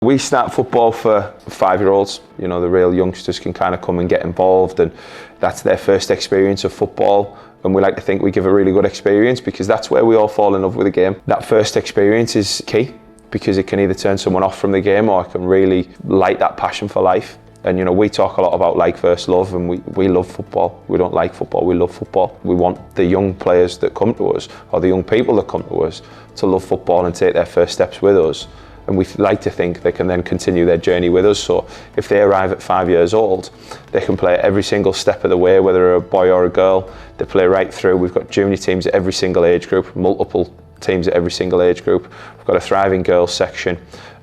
We start football for 5-year-olds. You know, the real youngsters can kind of come and get involved, and that's their first experience of football. And we like to think we give a really good experience because that's where we all fall in love with the game. That first experience is key because it can either turn someone off from the game or it can really light that passion for life. And you know, we talk a lot about like versus love, and we love football. We don't like football, we love football. We want the young players that come to us, or the young people that come to us, to love football and take their first steps with us. And we like to think they can then continue their journey with us. So if they arrive at 5 years old, they can play every single step of the way, whether they're a boy or a girl. They play right through. We've got junior teams at every single age group, multiple teams at every single age group. We've got a thriving girls section,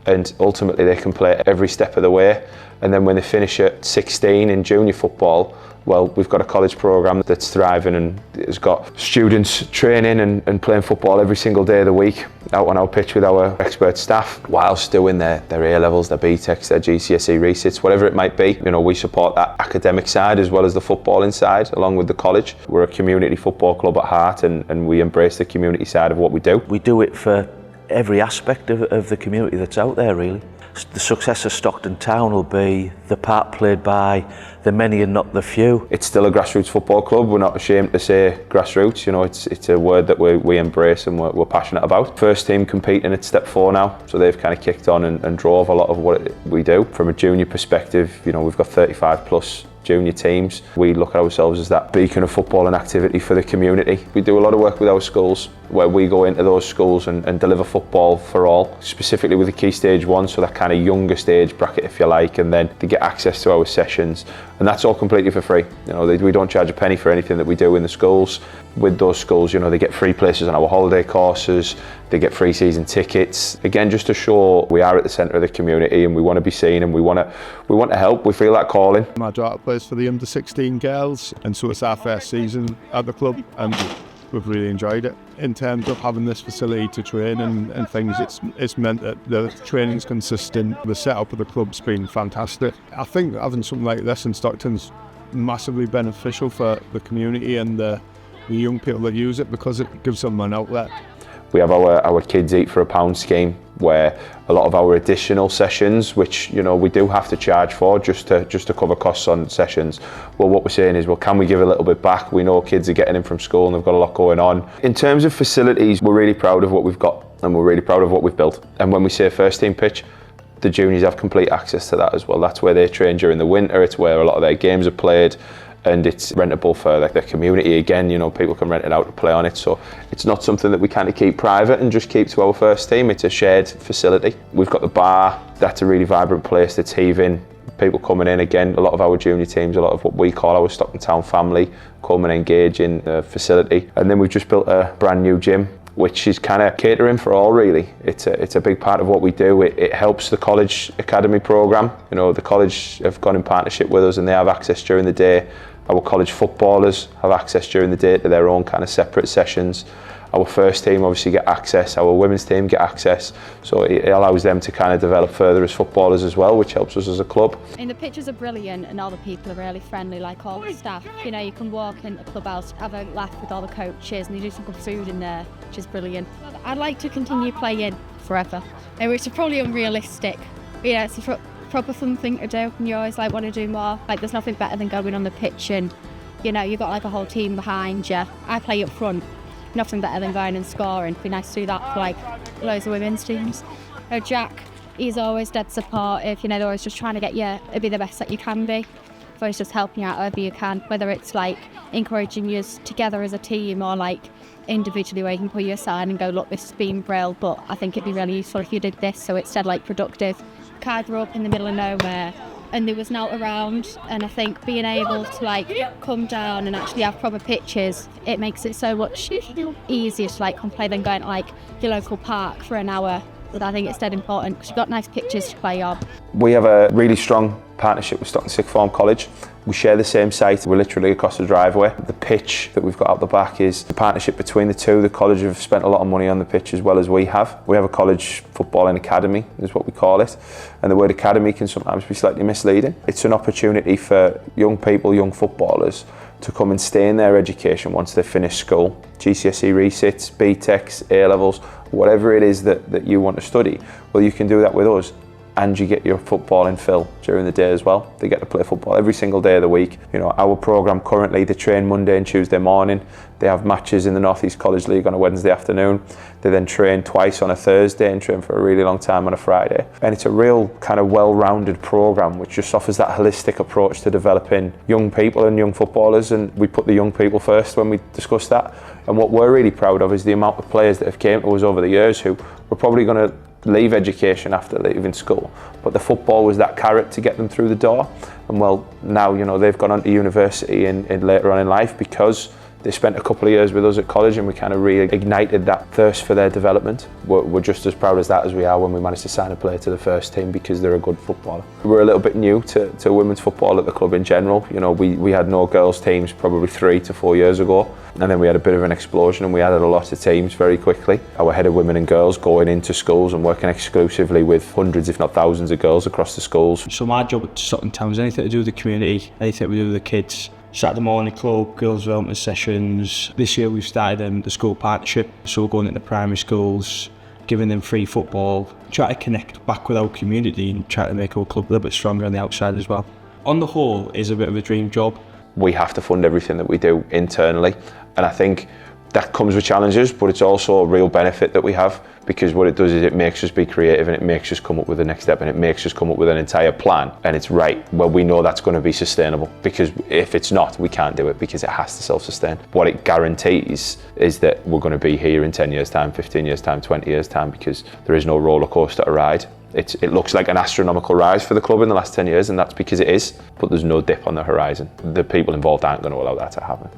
and ultimately they can play every step of the way. And then when they finish at 16 in junior football, well, we've got a college programme that's thriving and has got students training and playing football every single day of the week out on our pitch with our expert staff, whilst doing their A-levels, their BTECs, their GCSE resits, whatever it might be. You know, we support that academic side as well as the footballing side, along with the college. We're a community football club at heart, and we embrace the community side of what we do. We do it for every aspect of the community that's out there, really. The success of Stockton Town will be the part played by the many and not the few. It's still a grassroots football club. We're not ashamed to say grassroots. You know, it's a word that we embrace and we're passionate about. First team competing at step 4 now, so they've kind of kicked on and drove a lot of what we do. From a junior perspective, you know, we've got 35 plus junior teams. We look at ourselves as that beacon of football and activity for the community. We do a lot of work with our schools, where we go into those schools and deliver football for all, specifically with the Key Stage 1, so that kind of youngest age bracket, if you like, and then they get access to our sessions. And that's all completely for free. You know, we don't charge a penny for anything that we do in the schools. With those schools, you know, they get free places on our holiday courses, they get free season tickets. Again, just to show we are at the centre of the community and we want to be seen and we want to help. We feel that calling. My daughter plays for the under-16 girls, and so it's our first season at the club, and we've really enjoyed it. In terms of having this facility to train and things, it's meant that the training's consistent. The setup of the club's been fantastic. I think having something like this in Stockton's massively beneficial for the community and the young people that use it, because it gives them an outlet. We have our Kids Eat for £1 scheme, where a lot of our additional sessions, which, you know, we do have to charge for just to cover costs on sessions. Well, what we're saying is, well, can we give a little bit back? We know kids are getting in from school and they've got a lot going on. In terms of facilities, we're really proud of what we've got and we're really proud of what we've built. And when we say first team pitch, the juniors have complete access to that as well. That's where they train during the winter. It's where a lot of their games are played. And it's rentable for like their community. Again, you know, people can rent it out to play on it. So it's not something that we kind of keep private and just keep to our first team. It's a shared facility. We've got the bar. That's a really vibrant place that's heaving. People coming in, again, a lot of our junior teams, a lot of what we call our Stockton Town family, come and engage in the facility. And then we've just built a brand new gym, which is kind of catering for all, really. It's a big part of what we do. It helps the college academy programme. You know, the college have gone in partnership with us and they have access during the day. Our college footballers have access during the day to their own kind of separate sessions. Our first team obviously get access, our women's team get access, so it allows them to kind of develop further as footballers as well, which helps us as a club. And the pictures are brilliant and all the people are really friendly, like all the staff. You know, you can walk in the clubhouse, have a laugh with all the coaches, and they do some good food in there, which is brilliant. I'd like to continue playing forever, which is probably unrealistic. But yeah, it's a proper fun thing to do, and you always like want to do more. Like, there's nothing better than going on the pitch and, you know, you've got like a whole team behind you. I play up front. Nothing better than going and scoring. It'd be nice to do that for like loads of women's teams. Jack, he's always dead supportive. You know, they're always just trying to get you to be the best that you can be. Always just helping you out however you can, whether it's like encouraging you together as a team or like individually, where you can put you aside and go, look, this has been brill, but I think it'd be really useful if you did this, so it's dead like productive. I grew up in the middle of nowhere and there was no around, and I think being able to like come down and actually have proper pitches, it makes it so much easier to like come play than going to like your local park for an hour. But I think it's dead important because you've got nice pitches to play on. We have a really strong partnership with Stockton Sixth Form College. We share the same site, we're literally across the driveway. The pitch that we've got out the back is the partnership between the two. The college have spent a lot of money on the pitch as well as we have. We have a college footballing academy, is what we call it. And the word academy can sometimes be slightly misleading. It's an opportunity for young people, young footballers, to come and stay in their education once they finish school. GCSE resits, BTECs, A-levels, whatever it is that you want to study. Well, you can do that with us and you get your football in fill during the day as well. They get to play football every single day of the week. You know, our programme currently, they train Monday and Tuesday morning. They have matches in the North East College League on a Wednesday afternoon. They then train twice on a Thursday and train for a really long time on a Friday. And it's a real kind of well-rounded programme which just offers that holistic approach to developing young people and young footballers, and we put the young people first when we discuss that. And what we're really proud of is the amount of players that have came to us over the years who were probably going to leave education after leaving school, but the football was that carrot to get them through the door. And well, now, you know, they've gone on to university and later on in life because they spent a couple of years with us at college, and we kind of really ignited that thirst for their development. We're just as proud as that as we are when we managed to sign a player to the first team because they're a good footballer. We're a little bit new to women's football at the club in general. You know, we had no girls teams probably 3 to 4 years ago, and then we had a bit of an explosion and we added a lot of teams very quickly. Our head of women and girls going into schools and working exclusively with hundreds if not thousands of girls across the schools. So my job at Sutton Town is anything to do with the community, anything to do with the kids. Saturday morning club, girls development sessions. This year we've started the school partnership, so we're going into primary schools, giving them free football, try to connect back with our community and try to make our club a little bit stronger on the outside as well. On the whole, it's a bit of a dream job. We have to fund everything that we do internally, and I think that comes with challenges, but it's also a real benefit that we have, because what it does is it makes us be creative and it makes us come up with the next step and it makes us come up with an entire plan. And it's right, well, we know that's going to be sustainable, because if it's not, we can't do it because it has to self-sustain. What it guarantees is that we're going to be here in 10 years time, 15 years time, 20 years time, because there is no roller coaster to ride. It looks like an astronomical rise for the club in the last 10 years, and that's because it is, but there's no dip on the horizon. The people involved aren't going to allow that to happen.